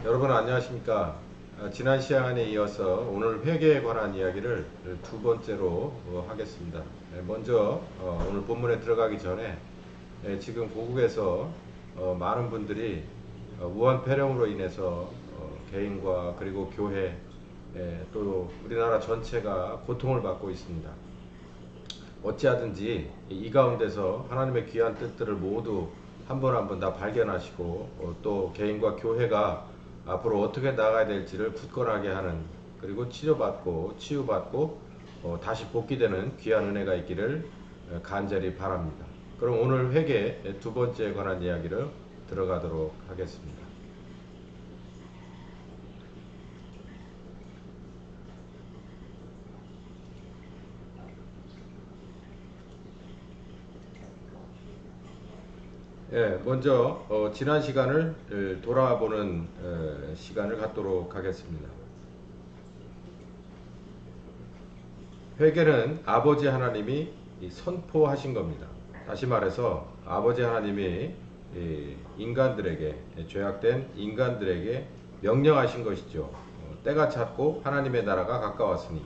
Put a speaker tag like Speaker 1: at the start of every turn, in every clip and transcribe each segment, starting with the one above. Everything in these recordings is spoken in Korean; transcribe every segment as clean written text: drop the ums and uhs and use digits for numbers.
Speaker 1: 여러분 안녕하십니까? 지난 시간에 이어서 오늘 회계에 관한 이야기를 두 번째로 하겠습니다. 먼저 오늘 본문에 들어가기 전에 지금 고국에서 많은 분들이 우한 폐렴으로 인해서 개인과 그리고 교회 또 우리나라 전체가 고통을 받고 있습니다. 어찌하든지 이 가운데서 하나님의 귀한 뜻들을 모두 한 번 한 번 다 발견하시고 또 개인과 교회가 앞으로 어떻게 나아가야 될지를 굳건하게 하는, 그리고 치료받고 치유받고 다시 복귀되는 귀한 은혜가 있기를 간절히 바랍니다. 그럼 오늘 회개 두 번째에 관한 이야기를 들어가도록 하겠습니다. 먼저 지난 시간을 돌아보는 시간을 갖도록 하겠습니다. 회개는 아버지 하나님이 선포하신 겁니다. 다시 말해서 아버지 하나님이 인간들에게, 죄악된 인간들에게 명령하신 것이죠. 때가 찼고 하나님의 나라가 가까웠으니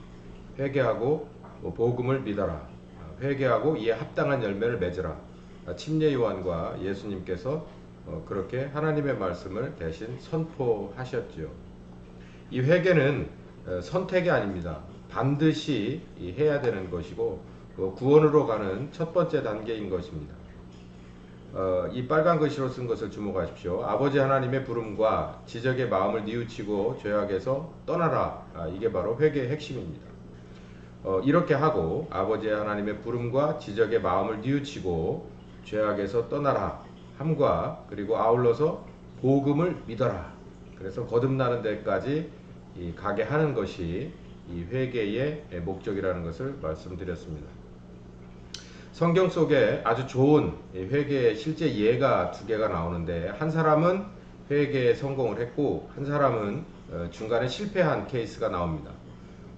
Speaker 1: 회개하고 복음을 믿어라. 회개하고 이에 합당한 열매를 맺으라. 침례 요한과 예수님께서 그렇게 하나님의 말씀을 대신 선포하셨지요. 이 회개는 선택이 아닙니다. 반드시 해야 되는 것이고 구원으로 가는 첫 번째 단계인 것입니다. 이 빨간 글씨로 쓴 것을 주목하십시오. 아버지 하나님의 부름과 지적의 마음을 뉘우치고 죄악에서 떠나라. 이게 바로 회개의 핵심입니다. 이렇게 하고 아버지 하나님의 부름과 지적의 마음을 뉘우치고 죄악에서 떠나라 함과, 그리고 아울러서 복음을 믿어라. 그래서 거듭나는 데까지 가게 하는 것이 이 회개의 목적이라는 것을 말씀드렸습니다. 성경 속에 아주 좋은 회개의 실제 예가 두 개가 나오는데, 한 사람은 회개에 성공을 했고 한 사람은 중간에 실패한 케이스가 나옵니다.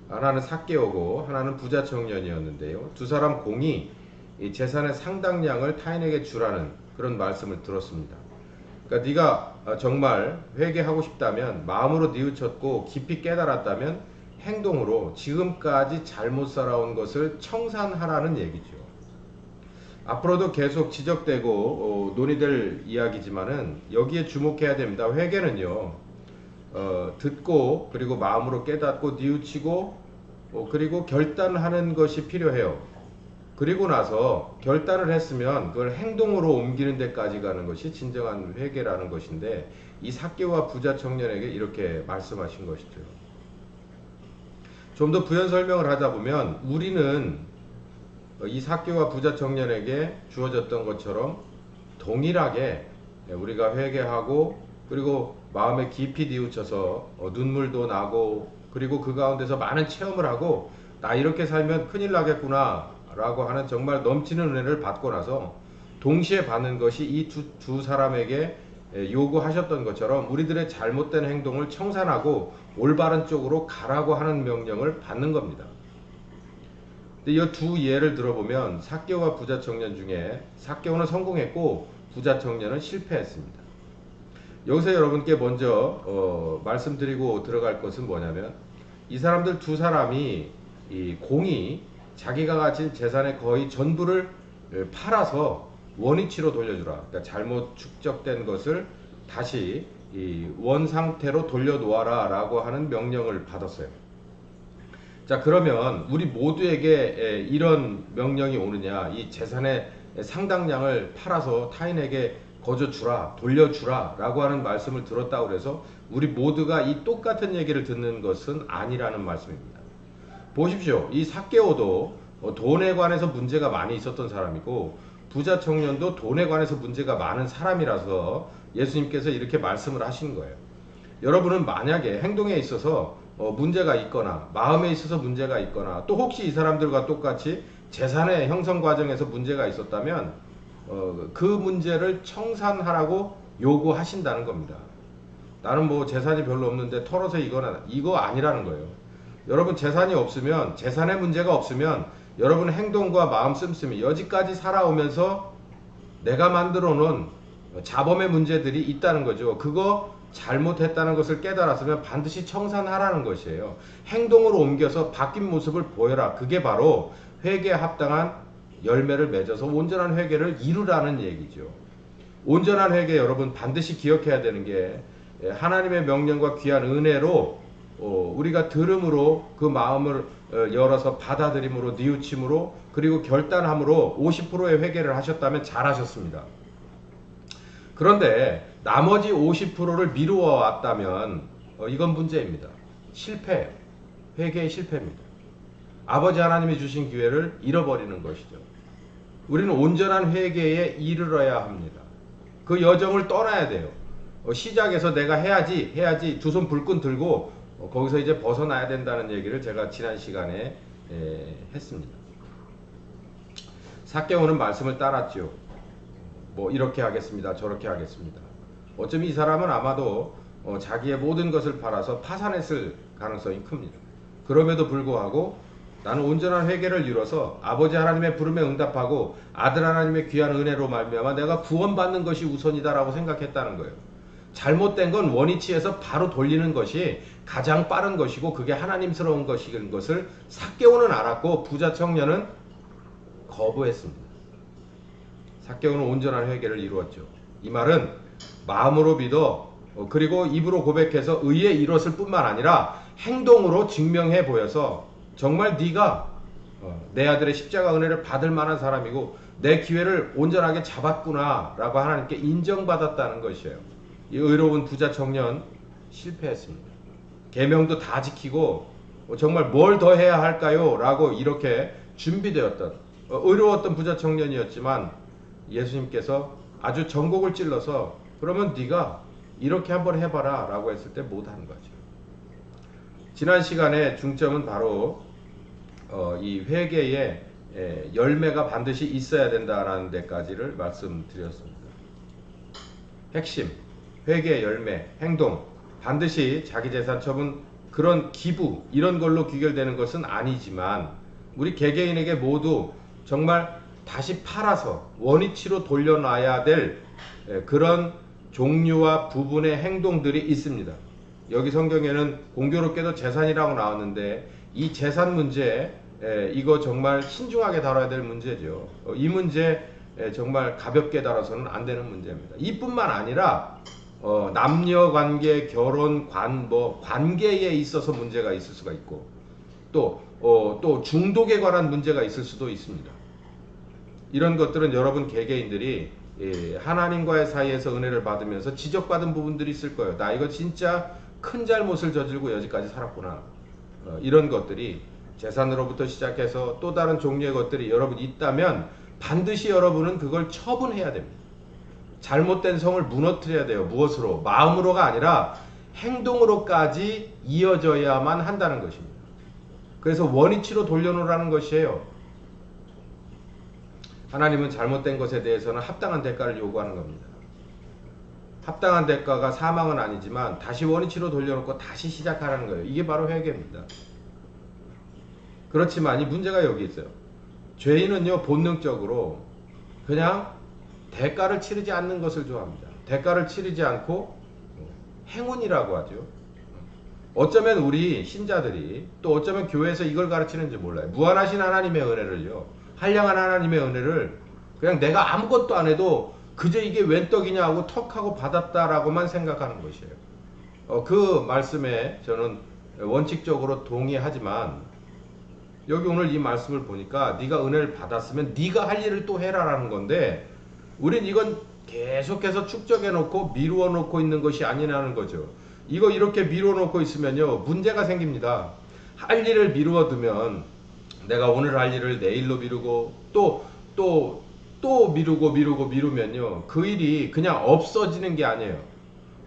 Speaker 1: 하나는 삭개오고 하나는 부자 청년이었는데요. 두 사람 공이 이 재산의 상당량을 타인에게 주라는 그런 말씀을 들었습니다. 그러니까 네가 정말 회개하고 싶다면, 마음으로 뉘우쳤고 깊이 깨달았다면 행동으로 지금까지 잘못 살아온 것을 청산하라는 얘기죠. 앞으로도 계속 지적되고 논의될 이야기지만은 여기에 주목해야 됩니다. 회개는요, 듣고 그리고 마음으로 깨닫고 뉘우치고 그리고 결단하는 것이 필요해요. 그리고 나서 결단을 했으면 그걸 행동으로 옮기는 데까지 가는 것이 진정한 회개라는 것인데, 이 삭개와 부자 청년에게 이렇게 말씀하신 것이죠. 좀 더 부연 설명을 하다 보면 우리는 이 삭개와 부자 청년에게 주어졌던 것처럼 동일하게 우리가 회개하고 그리고 마음에 깊이 뉘우쳐서 눈물도 나고 그리고 그 가운데서 많은 체험을 하고 나 이렇게 살면 큰일 나겠구나 라고 하는 정말 넘치는 은혜를 받고 나서 동시에 받는 것이 이 두 사람에게 요구하셨던 것처럼 우리들의 잘못된 행동을 청산하고 올바른 쪽으로 가라고 하는 명령을 받는 겁니다. 근데 이 두 예를 들어보면 삭개오와 부자 청년 중에 삭개오는 성공했고 부자 청년은 실패했습니다. 여기서 여러분께 먼저 말씀드리고 들어갈 것은 뭐냐면, 이 사람들 두 사람이 이 공이 자기가 가진 재산의 거의 전부를 팔아서 원위치로 돌려주라. 그러니까 잘못 축적된 것을 다시 이 원 상태로 돌려놓아라 라고 하는 명령을 받았어요. 자, 그러면 우리 모두에게 이런 명령이 오느냐, 이 재산의 상당량을 팔아서 타인에게 거저 주라, 돌려주라 라고 하는 말씀을 들었다고 해서 우리 모두가 이 똑같은 얘기를 듣는 것은 아니라는 말씀입니다. 보십시오. 이 삭개오도 돈에 관해서 문제가 많이 있었던 사람이고 부자 청년도 돈에 관해서 문제가 많은 사람이라서 예수님께서 이렇게 말씀을 하신 거예요. 여러분은 만약에 행동에 있어서 문제가 있거나 마음에 있어서 문제가 있거나 또 혹시 이 사람들과 똑같이 재산의 형성 과정에서 문제가 있었다면 그 문제를 청산하라고 요구하신다는 겁니다. 나는 뭐 재산이 별로 없는데 털어서 이거 아니라는 거예요. 여러분 재산이 없으면, 재산의 문제가 없으면 여러분 행동과 마음 씀씀이 여지까지 살아오면서 내가 만들어 놓은 자범의 문제들이 있다는 거죠. 그거 잘못했다는 것을 깨달았으면 반드시 청산하라는 것이에요. 행동으로 옮겨서 바뀐 모습을 보여라. 그게 바로 회개에 합당한 열매를 맺어서 온전한 회개를 이루라는 얘기죠. 온전한 회개 여러분 반드시 기억해야 되는 게 하나님의 명령과 귀한 은혜로 우리가 들음으로 그 마음을 열어서 받아들임으로 뉘우침으로 그리고 결단함으로 50%의 회개를 하셨다면 잘하셨습니다. 그런데 나머지 50%를 미루어 왔다면 이건 문제입니다. 실패예요. 회개의 실패입니다. 아버지 하나님이 주신 기회를 잃어버리는 것이죠. 우리는 온전한 회개에 이르러야 합니다. 그 여정을 떠나야 돼요. 시작해서 내가 해야지 두 손 불끈 들고 거기서 이제 벗어나야 된다는 얘기를 제가 지난 시간에 했습니다. 삭개오는 말씀을 따랐죠. 뭐 이렇게 하겠습니다. 저렇게 하겠습니다. 어쩌면 이 사람은 아마도 자기의 모든 것을 팔아서 파산했을 가능성이 큽니다. 그럼에도 불구하고 나는 온전한 회개를 이뤄서 아버지 하나님의 부름에 응답하고 아들 하나님의 귀한 은혜로 말미암아 내가 구원받는 것이 우선이다라고 생각했다는 거예요. 잘못된 건 원위치에서 바로 돌리는 것이 가장 빠른 것이고 그게 하나님스러운 것인 것을 삭개오는 알았고 부자 청년은 거부했습니다. 삭개오는 온전한 회개를 이루었죠. 이 말은 마음으로 믿어 그리고 입으로 고백해서 의에 이뤘을 뿐만 아니라 행동으로 증명해 보여서 정말 네가 내 아들의 십자가 은혜를 받을 만한 사람이고 내 기회를 온전하게 잡았구나 라고 하나님께 인정받았다는 것이에요. 이 의로운 부자 청년 실패했습니다. 계명도 다 지키고 정말 뭘 더 해야 할까요? 라고 이렇게 준비되었던 의로웠던 부자 청년이었지만 예수님께서 아주 전곡을 찔러서 그러면 네가 이렇게 한번 해봐라 라고 했을 때 못하는 거죠. 지난 시간에 중점은 바로 이 회개의 열매가 반드시 있어야 된다라는 데까지를 말씀드렸습니다. 핵심, 회개의 열매, 행동, 반드시 자기 재산 처분, 그런 기부 이런 걸로 귀결되는 것은 아니지만 우리 개개인에게 모두 정말 다시 팔아서 원위치로 돌려놔야 될 그런 종류와 부분의 행동들이 있습니다. 여기 성경에는 공교롭게도 재산이라고 나왔는데 이 재산 문제 이거 정말 신중하게 다뤄야 될 문제죠. 이 문제 정말 가볍게 다뤄서는 안 되는 문제입니다. 이뿐만 아니라 남녀관계, 결혼, 관계에 있어서 문제가 있을 수가 있고 또 중독에 관한 문제가 있을 수도 있습니다. 이런 것들은 여러분 개개인들이 하나님과의 사이에서 은혜를 받으면서 지적받은 부분들이 있을 거예요. 나 이거 진짜 큰 잘못을 저지르고 여기까지 살았구나. 이런 것들이 재산으로부터 시작해서 또 다른 종류의 것들이 여러분 있다면 반드시 여러분은 그걸 처분해야 됩니다. 잘못된 성을 무너뜨려야 돼요. 무엇으로? 마음으로가 아니라 행동으로까지 이어져야만 한다는 것입니다. 그래서 원위치로 돌려놓으라는 것이에요. 하나님은 잘못된 것에 대해서는 합당한 대가를 요구하는 겁니다. 합당한 대가가 사망은 아니지만 다시 원위치로 돌려놓고 다시 시작하라는 거예요. 이게 바로 회개입니다. 그렇지만 이 문제가 여기 있어요. 죄인은요 본능적으로 그냥 대가를 치르지 않는 것을 좋아합니다. 대가를 치르지 않고 행운이라고 하죠. 어쩌면 우리 신자들이 또 어쩌면 교회에서 이걸 가르치는지 몰라요. 무한하신 하나님의 은혜를요. 한량한 하나님의 은혜를 그냥 내가 아무것도 안 해도 그저 이게 웬 떡이냐 하고 턱하고 받았다라고만 생각하는 것이에요. 그 말씀에 저는 원칙적으로 동의하지만 여기 오늘 이 말씀을 보니까 네가 은혜를 받았으면 네가 할 일을 또 해라라는 건데 우린 이건 계속해서 축적해 놓고 미루어 놓고 있는 것이 아니라는 거죠. 이거 이렇게 미루어 놓고 있으면요 문제가 생깁니다. 할 일을 미루어 두면 내가 오늘 할 일을 내일로 미루고 또 미루면요 그 일이 그냥 없어지는 게 아니에요.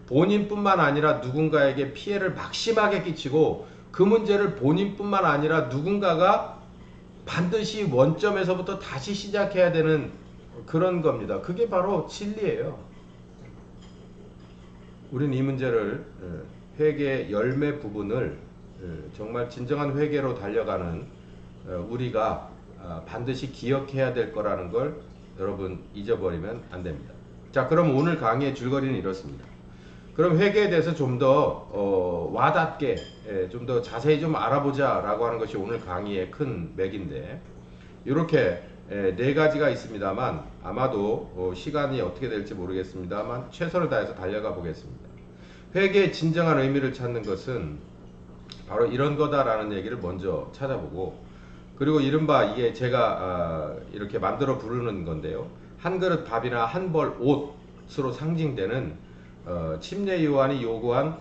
Speaker 1: 본인뿐만 아니라 누군가에게 피해를 막심하게 끼치고 그 문제를 본인뿐만 아니라 누군가가 반드시 원점에서부터 다시 시작해야 되는 그런 겁니다. 그게 바로 진리예요. 우리는 이 문제를 회개의 열매 부분을 정말 진정한 회개로 달려가는 우리가 반드시 기억해야 될 거라는 걸 여러분 잊어버리면 안 됩니다. 자, 그럼 오늘 강의의 줄거리는 이렇습니다. 그럼 회계에 대해서 좀 더 와닿게 좀 더 자세히 좀 알아보자 라고 하는 것이 오늘 강의의 큰 맥인데, 이렇게 네 가지가 있습니다만 아마도 시간이 어떻게 될지 모르겠습니다만 최선을 다해서 달려가 보겠습니다. 회계의 진정한 의미를 찾는 것은 바로 이런 거다라는 얘기를 먼저 찾아보고, 그리고 이른바 이게 제가 이렇게 만들어 부르는 건데요. 한 그릇 밥이나 한 벌 옷으로 상징되는 침례 요한이 요구한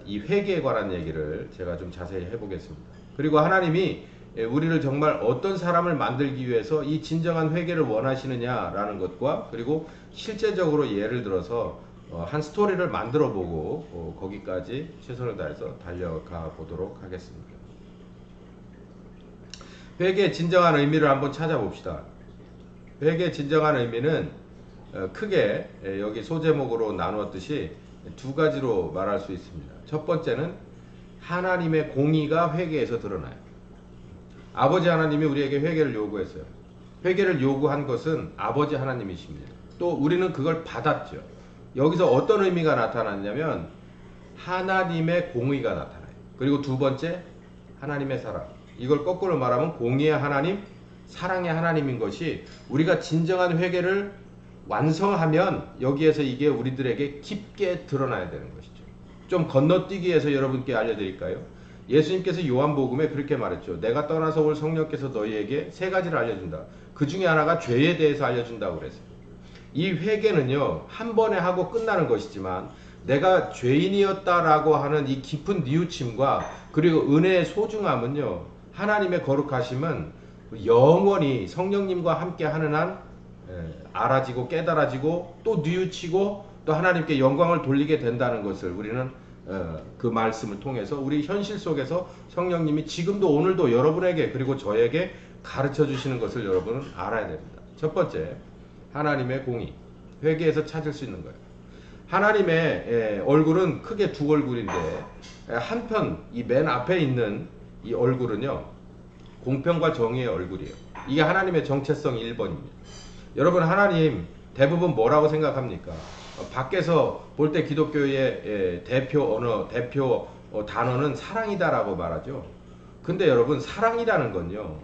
Speaker 1: 이 회개에 관한 얘기를 제가 좀 자세히 해보겠습니다. 그리고 하나님이 우리를 정말 어떤 사람을 만들기 위해서 이 진정한 회개를 원하시느냐라는 것과, 그리고 실제적으로 예를 들어서 한 스토리를 만들어 보고 거기까지 최선을 다해서 달려가 보도록 하겠습니다. 회개의 진정한 의미를 한번 찾아봅시다. 회개의 진정한 의미는 크게 여기 소제목으로 나누었듯이 두 가지로 말할 수 있습니다. 첫 번째는 하나님의 공의가 회개에서 드러나요. 아버지 하나님이 우리에게 회개를 요구했어요. 회개를 요구한 것은 아버지 하나님이십니다. 또 우리는 그걸 받았죠. 여기서 어떤 의미가 나타났냐면 하나님의 공의가 나타나요. 그리고 두 번째, 하나님의 사랑. 이걸 거꾸로 말하면 공의의 하나님, 사랑의 하나님인 것이, 우리가 진정한 회개를 완성하면 여기에서 이게 우리들에게 깊게 드러나야 되는 것이죠. 좀 건너뛰기 위해서 여러분께 알려드릴까요? 예수님께서 요한복음에 그렇게 말했죠. 내가 떠나서 올 성령께서 너희에게 세 가지를 알려준다. 그 중에 하나가 죄에 대해서 알려준다고 그랬어요. 이 회개는요, 한 번에 하고 끝나는 것이지만 내가 죄인이었다라고 하는 이 깊은 뉘우침과 그리고 은혜의 소중함은요, 하나님의 거룩하심은 영원히 성령님과 함께 하는 한 알아지고 깨달아지고 또 뉘우치고 또 하나님께 영광을 돌리게 된다는 것을 우리는 그 말씀을 통해서 우리 현실 속에서 성령님이 지금도 오늘도 여러분에게 그리고 저에게 가르쳐 주시는 것을 여러분은 알아야 됩니다. 첫 번째, 하나님의 공의. 회개에서 찾을 수 있는 거예요. 하나님의 얼굴은 크게 두 얼굴인데, 한편 이 맨 앞에 있는 이 얼굴은요, 공평과 정의의 얼굴이에요. 이게 하나님의 정체성 1번입니다. 여러분, 하나님 대부분 뭐라고 생각합니까? 밖에서 볼 때 기독교의 대표 언어, 대표 단어는 사랑이다라고 말하죠. 근데 여러분, 사랑이라는 건요,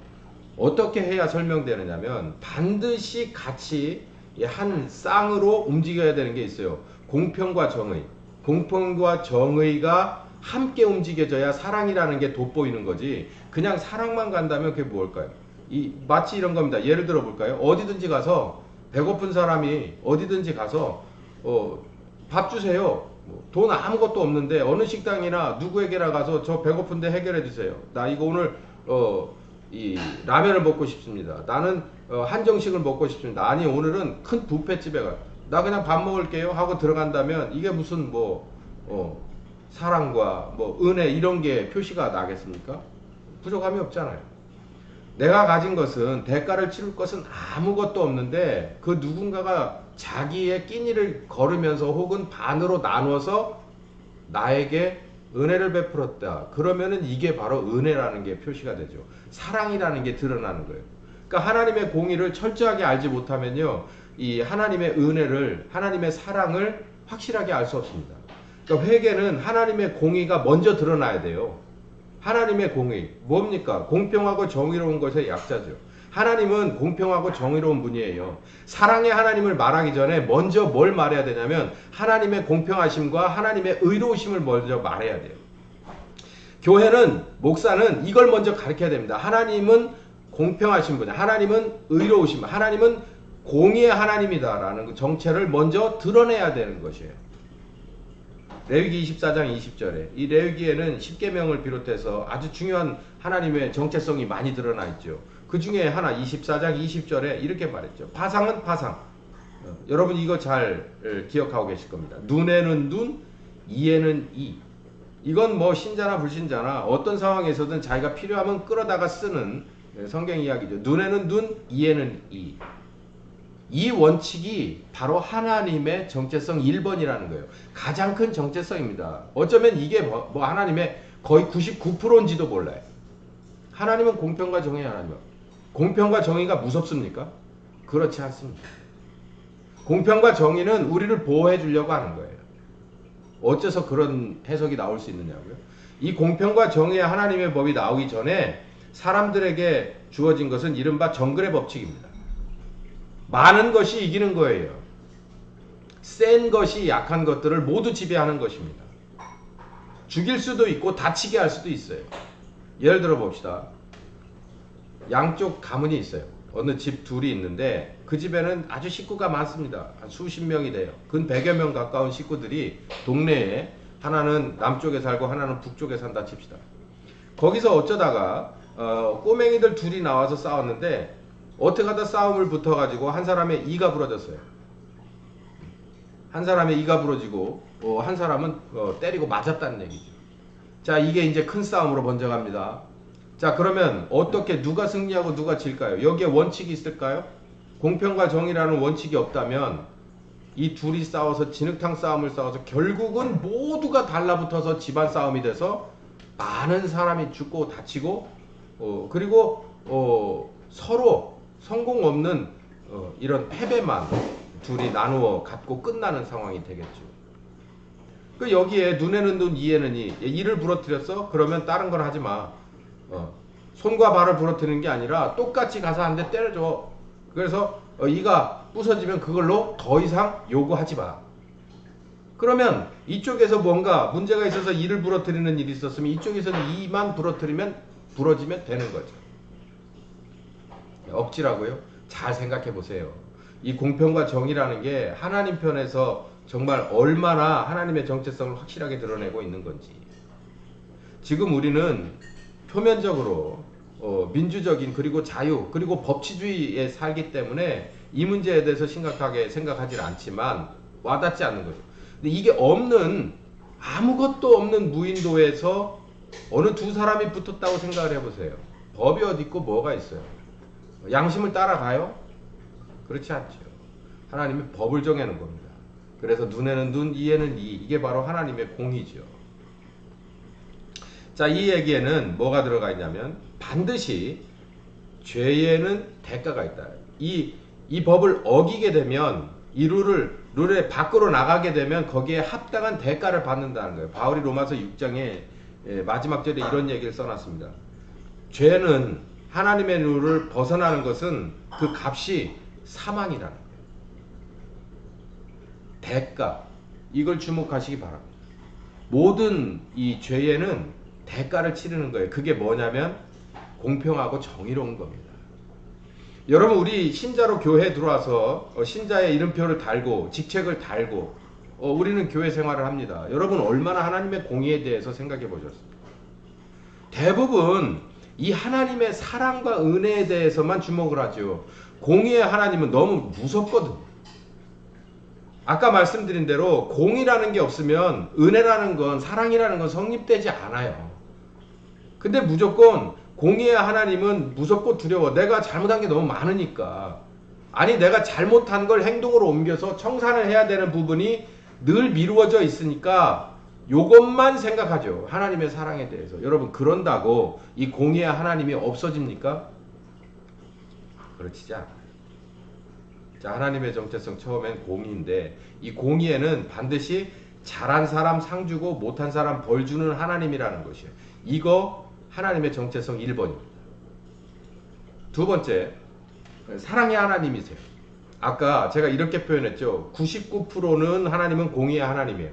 Speaker 1: 어떻게 해야 설명되느냐면 반드시 같이 한 쌍으로 움직여야 되는 게 있어요. 공평과 정의. 공평과 정의가 함께 움직여져야 사랑이라는 게 돋보이는 거지, 그냥 사랑만 간다면 그게 뭘까요? 마치 이런 겁니다. 예를 들어 볼까요? 어디든지 가서 배고픈 사람이 어디든지 가서 밥 주세요. 돈 아무것도 없는데 어느 식당이나 누구에게나 가서 저 배고픈데 해결해 주세요. 나 이거 오늘 이 라면을 먹고 싶습니다. 나는 한정식을 먹고 싶습니다. 아니, 오늘은 큰 뷔페집에 나 그냥 밥 먹을게요 하고 들어간다면 이게 무슨 사랑과 은혜 이런 게 표시가 나겠습니까? 부족함이 없잖아요. 내가 가진 것은, 대가를 치를 것은 아무것도 없는데 그 누군가가 자기의 끼니를 걸으면서 혹은 반으로 나눠서 나에게 은혜를 베풀었다. 그러면은 이게 바로 은혜라는 게 표시가 되죠. 사랑이라는 게 드러나는 거예요. 그러니까 하나님의 공의를 철저하게 알지 못하면요, 이 하나님의 은혜를, 하나님의 사랑을 확실하게 알 수 없습니다. 그러니까 회개는 하나님의 공의가 먼저 드러나야 돼요. 하나님의 공의 뭡니까? 공평하고 정의로운 것의 약자죠. 하나님은 공평하고 정의로운 분이에요. 사랑의 하나님을 말하기 전에 먼저 뭘 말해야 되냐면 하나님의 공평하심과 하나님의 의로우심을 먼저 말해야 돼요. 교회는, 목사는 이걸 먼저 가르쳐야 됩니다. 하나님은 공평하신 분, 하나님은 의로우심, 하나님은 공의의 하나님이다라는 그 정체를 먼저 드러내야 되는 것이에요. 레위기 24장 20절에, 이 레위기에는 십계명을 비롯해서 아주 중요한 하나님의 정체성이 많이 드러나 있죠. 그 중에 하나 24장 20절에 이렇게 말했죠. 파상은 파상. 여러분 이거 잘 기억하고 계실 겁니다. 눈에는 눈, 이에는 이. 이건 뭐 신자나 불신자나 어떤 상황에서든 자기가 필요하면 끌어다가 쓰는 성경 이야기죠. 눈에는 눈, 이에는 이. 이 원칙이 바로 하나님의 정체성 1번이라는 거예요. 가장 큰 정체성입니다. 어쩌면 이게 뭐 하나님의 거의 99%인지도 몰라요. 하나님은 공평과 정의 하나님. 공평과 정의가 무섭습니까? 그렇지 않습니다. 공평과 정의는 우리를 보호해 주려고 하는 거예요. 어째서 그런 해석이 나올 수 있느냐고요? 이 공평과 정의의 하나님의 법이 나오기 전에 사람들에게 주어진 것은 이른바 정글의 법칙입니다. 많은 것이 이기는 거예요. 센 것이 약한 것들을 모두 지배하는 것입니다. 죽일 수도 있고 다치게 할 수도 있어요. 예를 들어 봅시다. 양쪽 가문이 있어요. 어느 집 둘이 있는데 그 집에는 아주 식구가 많습니다. 한 수십 명이 돼요. 근 100여 명 가까운 식구들이 동네에 하나는 남쪽에 살고 하나는 북쪽에 산다 칩시다. 거기서 어쩌다가 꼬맹이들 둘이 나와서 싸웠는데 어떻게 하다 싸움을 붙어가지고 한 사람의 이가 부러졌어요. 한 사람의 이가 부러지고 한 사람은 때리고 맞았다는 얘기죠. 자, 이게 이제 큰 싸움으로 번져갑니다. 자, 그러면 어떻게 누가 승리하고 누가 질까요? 여기에 원칙이 있을까요? 공평과 정의라는 원칙이 없다면 이 둘이 싸워서 진흙탕 싸움을 싸워서 결국은 모두가 달라붙어서 집안 싸움이 돼서 많은 사람이 죽고 다치고 그리고 서로 성공 없는 이런 패배만 둘이 나누어 갖고 끝나는 상황이 되겠죠. 그 여기에 눈에는 눈, 이에는 이. 이를 부러뜨렸어? 그러면 다른 걸 하지 마. 손과 발을 부러뜨리는 게 아니라 똑같이 가서 한 대 때려줘. 그래서 이가 부서지면 그걸로 더 이상 요구하지 마. 그러면 이쪽에서 뭔가 문제가 있어서 이를 부러뜨리는 일이 있었으면 이쪽에서는 이만 부러지면 되는 거죠. 억지라고요? 잘 생각해 보세요. 이 공평과 정의라는 게 하나님 편에서 정말 얼마나 하나님의 정체성을 확실하게 드러내고 있는 건지. 지금 우리는 표면적으로 민주적인 그리고 자유 그리고 법치주의에 살기 때문에 이 문제에 대해서 심각하게 생각하지 않지만 와닿지 않는 거죠. 근데 이게 없는 아무것도 없는 무인도에서 어느 두 사람이 붙었다고 생각을 해보세요. 법이 어디 있고 뭐가 있어요? 양심을 따라가요? 그렇지 않죠. 하나님이 법을 정해놓은 겁니다. 그래서 눈에는 눈, 이에는 이. 이게 바로 하나님의 공의죠. 자, 이 얘기에는 뭐가 들어가 있냐면 반드시 죄에는 대가가 있다. 이 법을 어기게 되면 이 룰의 밖으로 나가게 되면 거기에 합당한 대가를 받는다는 거예요. 바울이 로마서 6장에 마지막 절에 이런 얘기를 써놨습니다. 죄는 하나님의 룰을 벗어나는 것은 그 값이 사망이라는 거예요. 대가, 이걸 주목하시기 바랍니다. 모든 이 죄에는 대가를 치르는 거예요. 그게 뭐냐면 공평하고 정의로운 겁니다. 여러분, 우리 신자로 교회에 들어와서 신자의 이름표를 달고 직책을 달고 우리는 교회 생활을 합니다. 여러분, 얼마나 하나님의 공의에 대해서 생각해 보셨습니까? 대부분 이 하나님의 사랑과 은혜에 대해서만 주목을 하죠. 공의의 하나님은 너무 무섭거든. 아까 말씀드린 대로 공의라는 게 없으면 은혜라는 건, 사랑이라는 건 성립되지 않아요. 근데 무조건 공의의 하나님은 무섭고 두려워. 내가 잘못한 게 너무 많으니까. 아니, 내가 잘못한 걸 행동으로 옮겨서 청산을 해야 되는 부분이 늘 미루어져 있으니까 요것만 생각하죠. 하나님의 사랑에 대해서. 여러분, 그런다고 이 공의의 하나님이 없어집니까? 그렇지 않아요. 자, 하나님의 정체성 처음엔 공의인데 이 공의에는 반드시 잘한 사람 상 주고 못한 사람 벌 주는 하나님이라는 것이에요. 이거 하나님의 정체성 1번입니다. 두 번째, 사랑의 하나님이세요. 아까 제가 이렇게 표현했죠. 99%는 하나님은 공의의 하나님이에요.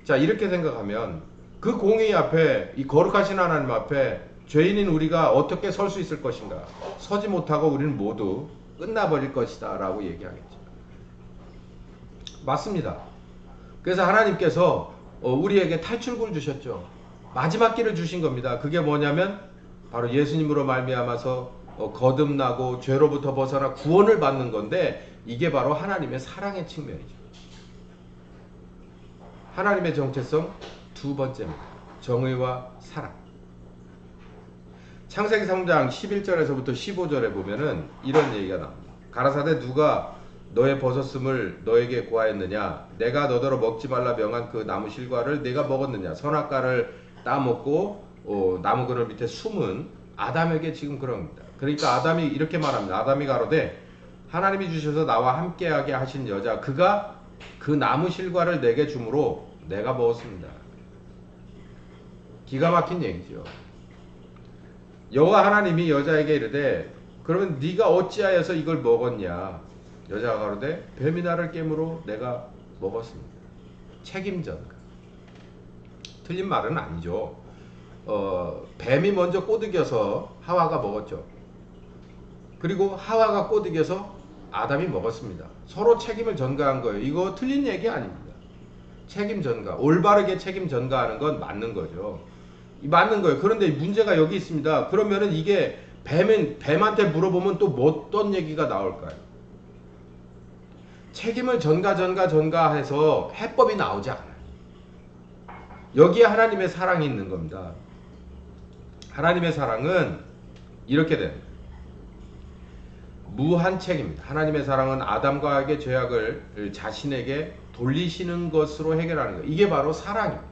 Speaker 1: 자, 이렇게 생각하면 그 공의 앞에, 이 거룩하신 하나님 앞에 죄인인 우리가 어떻게 설 수 있을 것인가? 서지 못하고 우리는 모두 끝나버릴 것이다 라고 얘기하겠죠. 맞습니다. 그래서 하나님께서 우리에게 탈출구를 주셨죠. 마지막 길을 주신 겁니다. 그게 뭐냐면 바로 예수님으로 말미암아서 거듭나고 죄로부터 벗어나 구원을 받는 건데 이게 바로 하나님의 사랑의 측면이죠. 하나님의 정체성 두 번째입니다. 정의와 사랑. 창세기 3장 11절에서부터 15절에 보면은 이런 얘기가 나옵니다. 가라사대 누가 너의 버섯음을 너에게 구하였느냐? 내가 너더러 먹지 말라 명한 그 나무 실과를 내가 먹었느냐? 선악과를 따먹고 나무 그늘 밑에 숨은 아담에게 지금 그럽니다. 그러니까 아담이 이렇게 말합니다. 아담이 가로되 하나님이 주셔서 나와 함께하게 하신 여자, 그가 그 나무 실과를 내게 주므로 내가 먹었습니다. 기가 막힌 얘기죠. 여호와 하나님이 여자에게 이르되 그러면 네가 어찌하여서 이걸 먹었냐? 여자가 가로되 뱀이 나를 깨므로 내가 먹었습니다. 책임전가. 틀린 말은 아니죠. 뱀이 먼저 꼬드겨서 하와가 먹었죠. 그리고 하와가 꼬드겨서 아담이 먹었습니다. 서로 책임을 전가한 거예요. 이거 틀린 얘기 아닙니다. 책임 전가. 올바르게 책임 전가하는 건 맞는 거죠. 맞는 거예요. 그런데 문제가 여기 있습니다. 그러면은 이게 뱀한테 물어보면 또 어떤 얘기가 나올까요? 책임을 전가해서 해법이 나오지 않아요. 여기에 하나님의 사랑이 있는 겁니다. 하나님의 사랑은 이렇게 됩니다. 무한 책임입니다. 하나님의 사랑은 아담과 하와의 죄악을 자신에게 돌리시는 것으로 해결하는 거예요. 이게 바로 사랑입니다.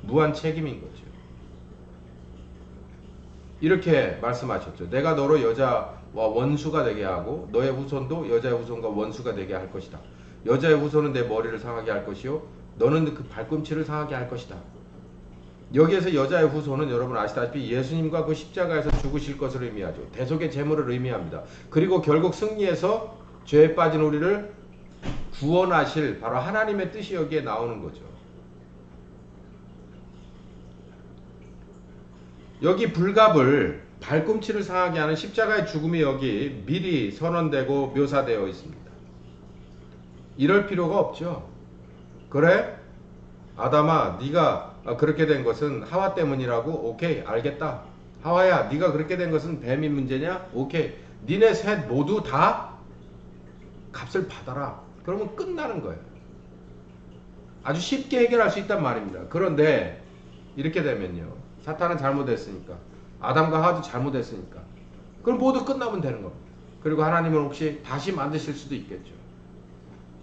Speaker 1: 무한 책임인 거죠. 이렇게 말씀하셨죠. 내가 너로 여자와 원수가 되게 하고 너의 후손도 여자의 후손과 원수가 되게 할 것이다. 여자의 후손은 내 머리를 상하게 할 것이요 너는 그 발꿈치를 상하게 할 것이다. 여기에서 여자의 후손은 여러분 아시다시피 예수님과 그 십자가에서 죽으실 것을 의미하죠. 대속의 제물을 의미합니다. 그리고 결국 승리해서 죄에 빠진 우리를 구원하실 바로 하나님의 뜻이 여기에 나오는 거죠. 여기 불갑을 발꿈치를 상하게 하는 십자가의 죽음이 여기 미리 선언되고 묘사되어 있습니다. 이럴 필요가 없죠. 그래? 아담아, 네가 그렇게 된 것은 하와 때문이라고? 오케이, 알겠다. 하와야, 네가 그렇게 된 것은 뱀이 문제냐? 오케이. 니네 셋 모두 다 값을 받아라. 그러면 끝나는 거예요. 아주 쉽게 해결할 수 있단 말입니다. 그런데 이렇게 되면요. 사탄은 잘못했으니까. 아담과 하와도 잘못했으니까. 그럼 모두 끝나면 되는 겁니다. 그리고 하나님은 혹시 다시 만드실 수도 있겠죠.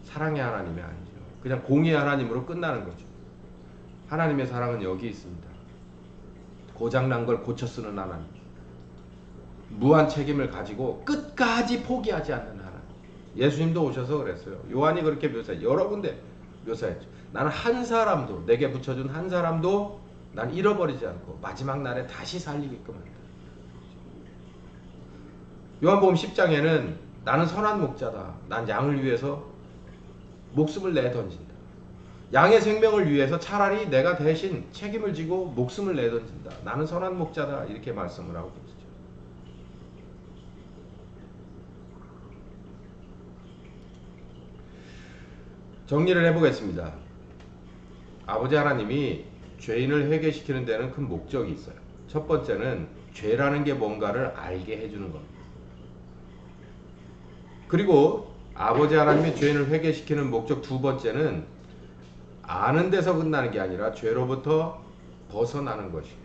Speaker 1: 사랑의 하나님이 아니죠. 그냥 공의의 하나님으로 끝나는 거죠. 하나님의 사랑은 여기 있습니다. 고장난 걸 고쳐 쓰는 하나님. 무한 책임을 가지고 끝까지 포기하지 않는 하나님. 예수님도 오셔서 그랬어요. 요한이 그렇게 묘사했죠. 여러 군데 묘사했죠. 나는 한 사람도, 내게 붙여준 한 사람도 난 잃어버리지 않고 마지막 날에 다시 살리게끔 한다. 요한복음 10장에는 나는 선한 목자다. 난 양을 위해서 목숨을 내던진다. 양의 생명을 위해서 차라리 내가 대신 책임을 지고 목숨을 내던진다. 나는 선한 목자다. 이렇게 말씀을 하고 계시죠. 정리를 해보겠습니다. 아버지 하나님이 죄인을 회개시키는 데는 큰 목적이 있어요. 첫 번째는 죄라는 게 뭔가를 알게 해주는 겁니다. 그리고 아버지 하나님이 죄인을 회개시키는 목적 두 번째는 아는 데서 끝나는 게 아니라 죄로부터 벗어나는 것이에요.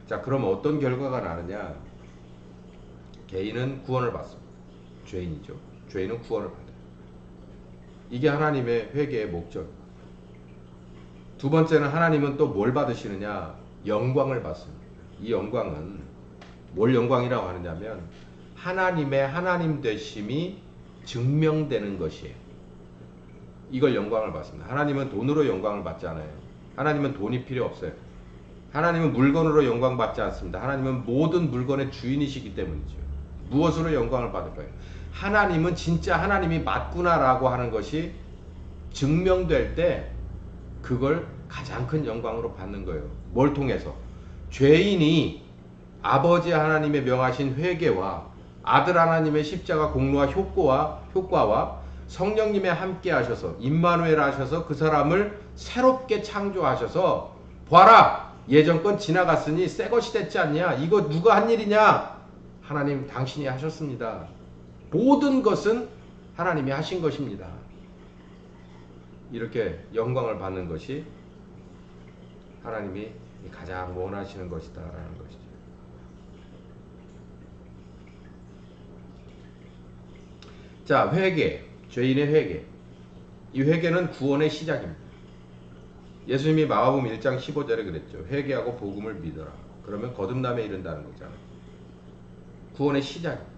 Speaker 1: 자, 그럼 어떤 결과가 나느냐? 개인은 구원을 받습니다. 죄인이죠. 죄인은 구원을 받아요. 이게 하나님의 회개의 목적. 두 번째는 하나님은 또 뭘 받으시느냐? 영광을 받습니다. 이 영광은 뭘 영광이라고 하느냐면 하나님의 하나님 되심이 증명되는 것이에요. 이걸 영광을 받습니다. 하나님은 돈으로 영광을 받지 않아요. 하나님은 돈이 필요 없어요. 하나님은 물건으로 영광 받지 않습니다. 하나님은 모든 물건의 주인이시기 때문이죠. 무엇으로 영광을 받을까요? 하나님은 진짜 하나님이 맞구나라고 하는 것이 증명될 때 그걸 가장 큰 영광으로 받는 거예요. 뭘 통해서? 죄인이 아버지 하나님의 명하신 회개와 아들 하나님의 십자가 공로와 효과와 성령님의 함께 하셔서 임마누엘 하셔서 그 사람을 새롭게 창조하셔서 봐라! 예전 건 지나갔으니 새 것이 됐지 않냐? 이거 누가 한 일이냐? 하나님 당신이 하셨습니다. 모든 것은 하나님이 하신 것입니다. 이렇게 영광을 받는 것이 하나님이 가장 원하시는 것이다 라는 것이죠. 자, 회개, 죄인의 회개. 이 회개는 구원의 시작입니다. 예수님이 마가복음 1장 15절에 그랬죠. 회개하고 복음을 믿어라. 그러면 거듭남에 이른다는 거잖아요. 구원의 시작입니다.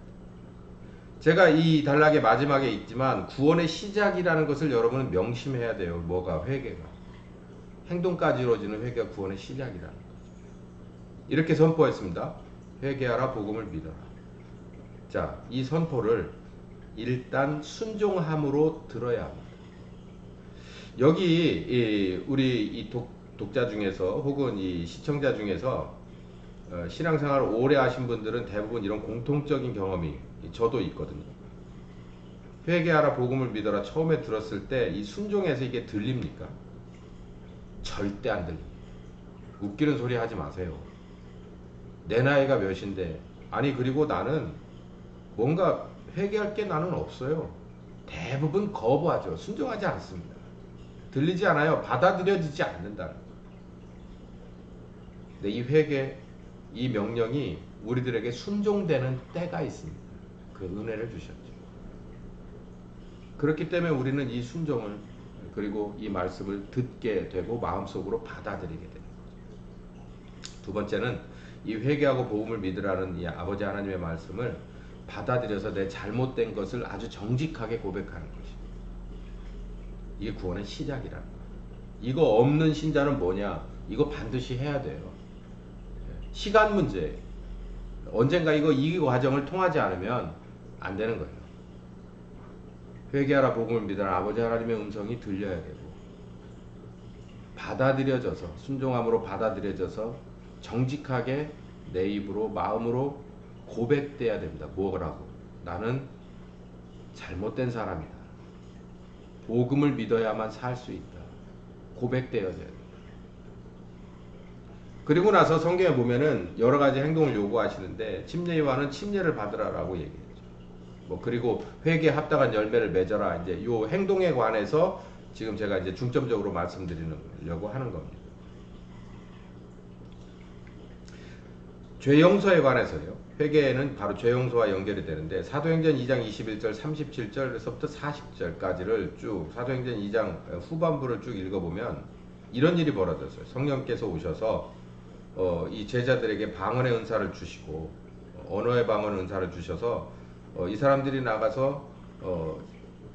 Speaker 1: 제가 이 단락의 마지막에 있지만 구원의 시작이라는 것을 여러분은 명심해야 돼요. 뭐가? 회개가. 행동까지 이루어지는 회개가 구원의 시작이라는 거죠. 이렇게 선포했습니다. 회개하라, 복음을 믿어라. 자, 이 선포를 일단 순종함으로 들어야 합니다. 여기 우리 이 독자 중에서 혹은 이 시청자 중에서 신앙생활을 오래 하신 분들은 대부분 이런 공통적인 경험이 저도 있거든요. 회개하라, 복음을 믿어라 처음에 들었을 때 이 순종에서 이게 들립니까? 절대 안 들립니다. 웃기는 소리 하지 마세요. 내 나이가 몇인데, 아니 그리고 나는 뭔가 회개할 게 나는 없어요. 대부분 거부하죠. 순종하지 않습니다. 들리지 않아요. 받아들여지지 않는다는 거예요. 근데 이 회개, 이 명령이 우리들에게 순종되는 때가 있습니다. 그 은혜를 주셨죠. 그렇기 때문에 우리는 이 순종을 그리고 이 말씀을 듣게 되고 마음속으로 받아들이게 되는 거죠. 두 번째는 이 회개하고 복음을 믿으라는 이 아버지 하나님의 말씀을 받아들여서 내 잘못된 것을 아주 정직하게 고백하는 것입니다. 이게 구원의 시작이라는 거예요. 이거 없는 신자는 뭐냐? 이거 반드시 해야 돼요. 시간 문제. 언젠가 이 과정을 통하지 않으면 안 되는 거예요. 회개하라, 복음을 믿어라. 아버지 하나님의 음성이 들려야 되고 받아들여져서 순종함으로 받아들여져서 정직하게 내 입으로 마음으로 고백돼야 됩니다. 뭐라고? 나는 잘못된 사람이다. 복음을 믿어야만 살 수 있다. 고백되어져야 된다. 그리고 나서 성경에 보면은 여러 가지 행동을 요구하시는데 침례요한은 침례를 받으라라고 얘기했죠. 그리고 회개에 합당한 열매를 맺어라. 이제 요 행동에 관해서 지금 제가 이제 중점적으로 말씀드리려고 하는 겁니다. 죄 용서에 관해서요. 회개는 바로 죄 용서와 연결이 되는데 사도행전 2장 21절 37절에서부터 40절까지를 쭉 사도행전 2장 후반부를 쭉 읽어보면 이런 일이 벌어졌어요. 성령께서 오셔서 이 제자들에게 방언의 은사를 주시고 언어의 방언 은사를 주셔서 이 사람들이 나가서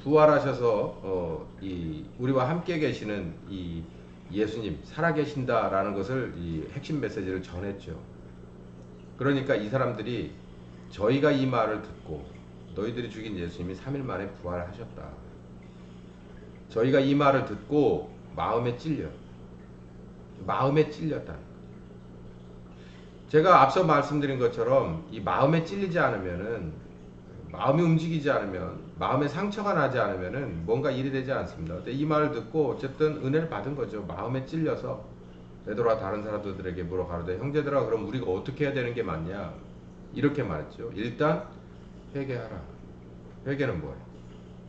Speaker 1: 부활하셔서 이 우리와 함께 계시는 이 예수님 살아계신다라는 것을 이 핵심 메시지를 전했죠. 그러니까 이 사람들이 저희가 이 말을 듣고 너희들이 죽인 예수님이 3일 만에 부활하셨다. 저희가 이 말을 듣고 마음에 찔렸다. 제가 앞서 말씀드린 것처럼 이 마음에 찔리지 않으면은 마음이 움직이지 않으면 마음에 상처가 나지 않으면은 뭔가 일이 되지 않습니다. 근데 이 말을 듣고 어쨌든 은혜를 받은 거죠. 마음에 찔려서 베드로와 다른 사람들에게 물어 가로되 형제들아 그럼 우리가 어떻게 해야 되는 게 맞냐? 이렇게 말했죠. 일단 회개하라. 회개는 뭐예요?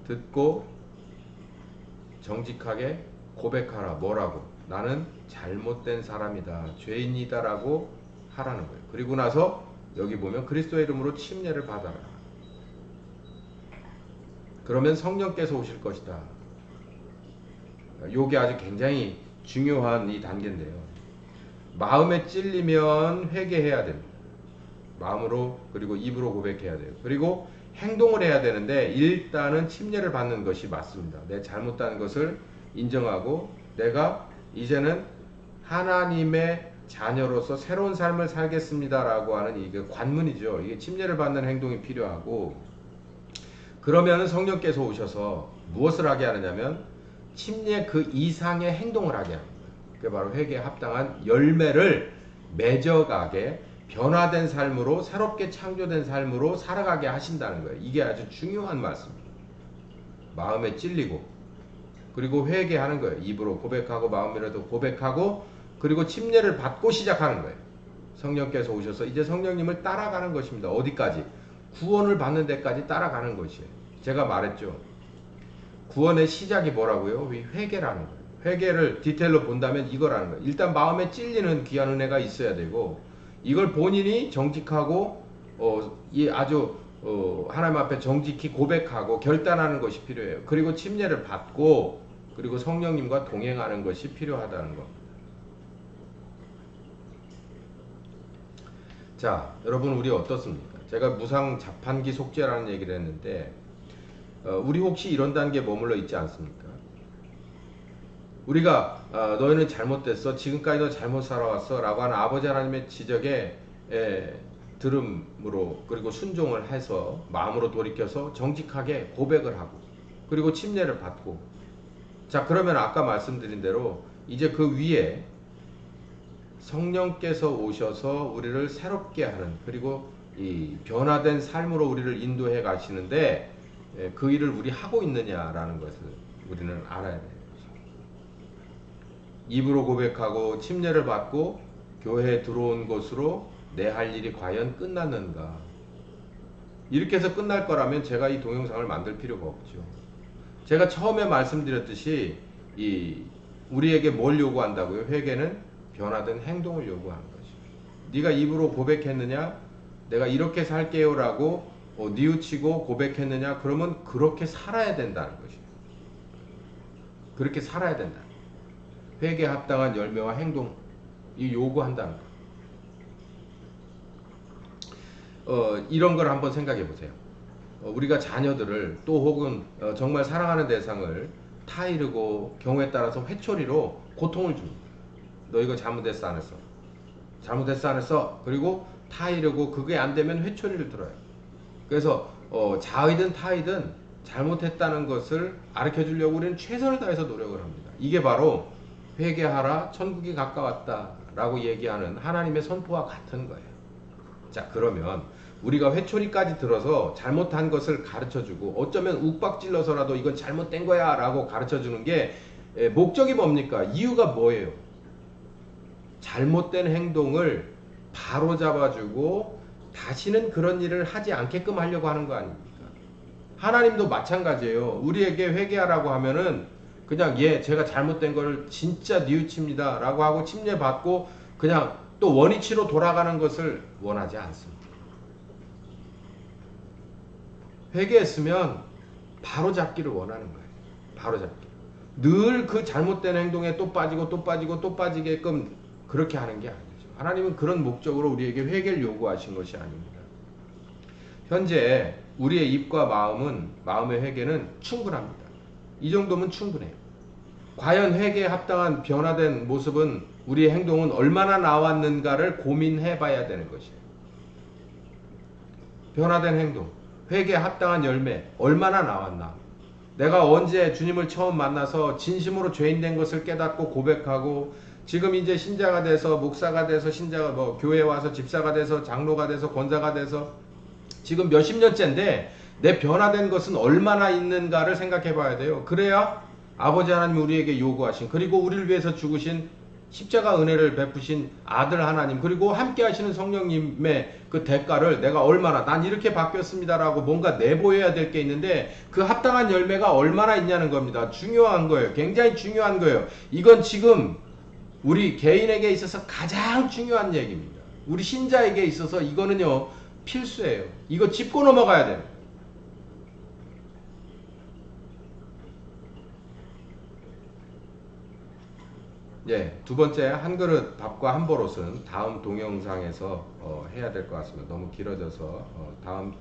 Speaker 1: 듣고 정직하게 고백하라. 뭐라고? 나는 잘못된 사람이다. 죄인이다라고 하라는 거예요. 그리고 나서 여기 보면 그리스도의 이름으로 침례를 받아라. 그러면 성령께서 오실 것이다. 요게 아주 굉장히 중요한 이 단계인데요. 마음에 찔리면 회개해야 됩니다. 마음으로 그리고 입으로 고백해야 돼요. 그리고 행동을 해야 되는데 일단은 침례를 받는 것이 맞습니다. 내 잘못된 것을 인정하고 내가 이제는 하나님의 자녀로서 새로운 삶을 살겠습니다라고 하는 이게 관문이죠. 이게 침례를 받는 행동이 필요하고 그러면 성령께서 오셔서 무엇을 하게 하느냐면 침례 그 이상의 행동을 하게 합니다. 그게 바로 회개에 합당한 열매를 맺어가게 변화된 삶으로 새롭게 창조된 삶으로 살아가게 하신다는 거예요. 이게 아주 중요한 말씀입니다. 마음에 찔리고 그리고 회개하는 거예요. 입으로 고백하고 마음으로도 고백하고 그리고 침례를 받고 시작하는 거예요. 성령께서 오셔서 이제 성령님을 따라가는 것입니다. 어디까지? 구원을 받는 데까지 따라가는 것이에요. 제가 말했죠. 구원의 시작이 뭐라고요? 회개라는 거예요. 회개를 디테일로 본다면 이거라는 거예요. 일단 마음에 찔리는 귀한 은혜가 있어야 되고 이걸 본인이 정직하고 아주 하나님 앞에 정직히 고백하고 결단하는 것이 필요해요. 그리고 침례를 받고 그리고 성령님과 동행하는 것이 필요하다는 겁니다. 자, 여러분 우리 어떻습니까? 제가 무상 자판기 속죄라는 얘기를 했는데 우리 혹시 이런 단계에 머물러 있지 않습니까? 우리가 너희는 잘못됐어, 지금까지 너 잘못 살아왔어 라고 하는 아버지 하나님의 지적에 들음으로 그리고 순종을 해서 마음으로 돌이켜서 정직하게 고백을 하고 그리고 침례를 받고, 자 그러면 아까 말씀드린 대로 이제 그 위에 성령께서 오셔서 우리를 새롭게 하는, 그리고 이 변화된 삶으로 우리를 인도해 가시는데 그 일을 우리 하고 있느냐라는 것을 우리는 알아야 돼요. 입으로 고백하고 침례를 받고 교회에 들어온 것으로 내 할 일이 과연 끝났는가? 이렇게 해서 끝날 거라면 제가 이 동영상을 만들 필요가 없죠. 제가 처음에 말씀드렸듯이 우리에게 뭘 요구한다고요? 회개는 변화된 행동을 요구하는 것이죠. 네가 입으로 고백했느냐? 내가 이렇게 살게요 라고 뉘우치고 고백했느냐? 그러면 그렇게 살아야 된다는 것이에요. 그렇게 살아야 된다. 회개에 합당한 열매와 행동, 이 요구한다는 것. 이런 걸 한번 생각해 보세요. 우리가 자녀들을 또 혹은 정말 사랑하는 대상을 타이르고 경우에 따라서 회초리로 고통을 줍니다. 너 이거 잘못했어 안 했어? 잘못했어 안 했어? 그리고 타이르고 그게 안 되면 회초리를 들어요. 그래서 자의든 타이든 잘못했다는 것을 가르쳐 주려고 우리는 최선을 다해서 노력을 합니다. 이게 바로 회개하라 천국이 가까웠다 라고 얘기하는 하나님의 선포와 같은 거예요. 자 그러면 우리가 회초리까지 들어서 잘못한 것을 가르쳐주고 어쩌면 욱박질러서라도 이건 잘못된 거야 라고 가르쳐주는 게 목적이 뭡니까? 이유가 뭐예요? 잘못된 행동을 바로 잡아주고 다시는 그런 일을 하지 않게끔 하려고 하는 거 아닙니까? 하나님도 마찬가지예요. 우리에게 회개하라고 하면은 그냥 제가 잘못된 걸 진짜 뉘우칩니다 라고 하고 침례 받고 그냥 또 원위치로 돌아가는 것을 원하지 않습니다. 회개했으면 바로 잡기를 원하는 거예요. 바로 잡기. 늘 그 잘못된 행동에 또 빠지고 또 빠지고 또 빠지게끔 그렇게 하는 게 아니죠. 하나님은 그런 목적으로 우리에게 회개를 요구하신 것이 아닙니다. 현재 우리의 입과 마음의 회개는 충분합니다. 이 정도면 충분해요. 과연 회개에 합당한 변화된 모습은, 우리의 행동은 얼마나 나왔는가를 고민해 봐야 되는 것이에요. 변화된 행동, 회개에 합당한 열매 얼마나 나왔나? 내가 언제 주님을 처음 만나서 진심으로 죄인 된 것을 깨닫고 고백하고 지금 이제 신자가 돼서 목사가 돼서 신자가 교회에 와서 집사가 돼서 장로가 돼서 권사가 돼서 지금 몇십 년째인데 내 변화된 것은 얼마나 있는가를 생각해 봐야 돼요. 그래야 아버지 하나님 우리에게 요구하신, 그리고 우리를 위해서 죽으신 십자가 은혜를 베푸신 아들 하나님, 그리고 함께 하시는 성령님의 그 대가를 내가 얼마나, 난 이렇게 바뀌었습니다라고 뭔가 내보여야 될 게 있는데 그 합당한 열매가 얼마나 있냐는 겁니다. 중요한 거예요. 굉장히 중요한 거예요. 이건 지금 우리 개인에게 있어서 가장 중요한 얘기입니다. 우리 신자에게 있어서 이거는요 필수예요. 이거 짚고 넘어가야 돼요. 두 번째, 한 그릇 밥과 한 버릇은 다음 동영상에서 해야 될 것 같습니다. 너무 길어져서 다음